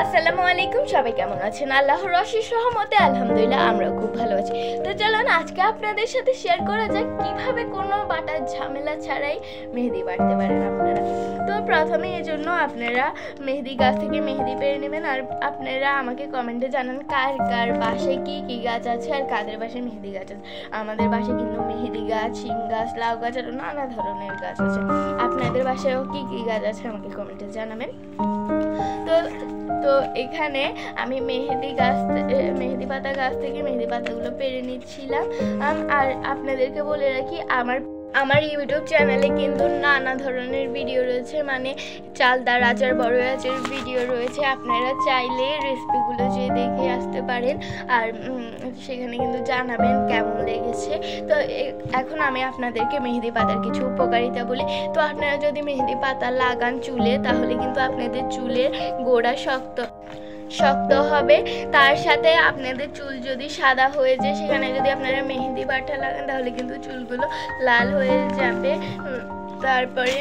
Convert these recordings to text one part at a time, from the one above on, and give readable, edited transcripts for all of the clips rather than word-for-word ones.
আসসালামু আলাইকুম, সবাই কেমন আছেন? আল্লাহর অশেষ রহমতে আলহামদুলিল্লাহ আমরা খুব ভালো আছি। তো চলুন আজকে আপনাদের সাথে শেয়ার করা যাক কিভাবে কোনো বাটার ঝামেলা ছাড়াই মেহেদি বাটতে পারেন আপনারা। তো প্রথমে এই জন্য আপনারা মেহেদি গাছ থেকে মেহেদি পেরে নেবেন। আর আপনারা আমাকে কমেন্টে জানান কার কার বাসায় কী কী গাছ আছে আর কাদের বাসায় মেহেদি গাছ আছে। আমাদের বাসায় কিন্তু মেহেদি গাছ, শিম গাছ, লাউ গাছ আর নানা ধরনের গাছ আছে। আপনাদের বাসায়ও কী কী গাছ আছে আমাকে কমেন্টে জানাবেন। তো এখানে আমি মেহেদি পাতা গাছ থেকে মেহেদি পাতাগুলো পেরে নিচ্ছিলাম। আর আপনাদেরকে বলে রাখি আমার ইউটিউব চ্যানেলে কিন্তু নানা ধরনের ভিডিও রয়েছে, মানে চালদার আচার, বড় আচার ভিডিও রয়েছে। আপনারা চাইলে রেসিপিগুলো যে দেখে আসতে পারেন আর সেখানে কিন্তু জানাবেন কেমন লেগেছে। তো এখন আমি আপনাদেরকে মেহেদি পাতার কিছু উপকারিতা বলি। তো আপনারা যদি মেহেদি পাতা লাগান চুলে, তাহলে কিন্তু আপনাদের চুলের গোড়া শক্ত হবে। তার সাথে আপনাদের চুল যদি সাদা হয়ে যায়, সেখানে যদি আপনারা মেহেদি বাটা লাগান তাহলে কিন্তু চুলগুলো লাল হয়ে যাবে। তারপরে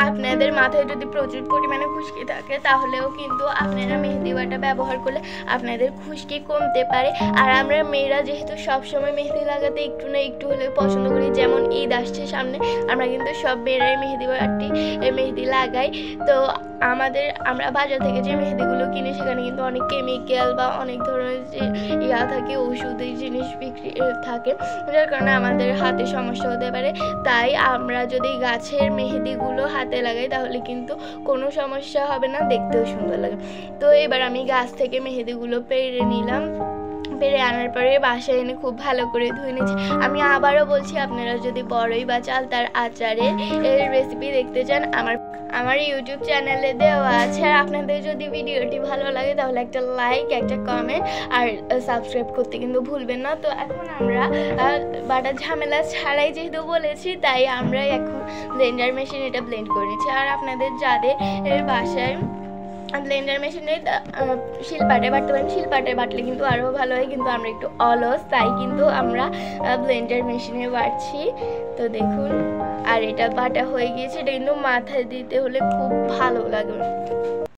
আপনাদের মাথায় যদি প্রচুর পরিমাণে খুশকি থাকে, তাহলেও কিন্তু আপনারা মেহেদি বাটা ব্যবহার করলে আপনাদের খুশকি কমতে পারে। আর আমরা মেয়েরা যেহেতু সবসময় মেহেদি লাগাতে একটু না একটু হলে পছন্দ করি, যেমন ঈদ আসছে সামনে, আমরা কিন্তু সব মেয়েরাই মেহেদি লাগাই। তো আমরা বাজার থেকে যে মেহেদিগুলো কিনি, সেখানে কিন্তু অনেক কেমিক্যাল বা অনেক ধরনের যে থাকে, ওষুধের জিনিস বিক্রি থাকে, যার কারণে আমাদের হাতে সমস্যা হতে পারে। তাই আমরা যদি গাছের মেহেদিগুলো হাতে লাগাই তাহলে কিন্তু কোনো সমস্যা হবে না, দেখতেও সুন্দর লাগে। তো এবার আমি গাছ থেকে মেহেদিগুলো পেরে নিলাম। পেরে আনার পরে বাসায় এনে খুব ভালো করে ধুয়ে নিয়েছি। আমি আবারও বলছি, আপনারা যদি বড়ই বা চালতার আচারের রেসিপি দেখতে চান, আমার ইউটিউব চ্যানেলে দেওয়া আছে। আর আপনাদের যদি ভিডিওটি ভালো লাগে তাহলে একটা লাইক, একটা কমেন্ট আর সাবস্ক্রাইব করতে কিন্তু ভুলবেন না। তো এখন আমরা বাটার ঝামেলা ছাড়াই যেহেতু বলেছি, তাই আমরা এখন ব্লেন্ডার মেশিন এটা ব্লেন্ড করে নিচ্ছি। আর আপনাদের যাদের বাসায় ব্লেন্ডার মেশিনে শিলপাটে বাটতে পারেন, শিলপাটে বাটলে কিন্তু আরও ভালো হয়, কিন্তু আমরা একটু অলস, তাই কিন্তু আমরা ব্লেন্ডার মেশিনে বাটছি। তো দেখুন, আর এটা বাটা হয়ে গিয়েছে। এটা কিন্তু মাথায় দিতে হলে খুব ভালো লাগে।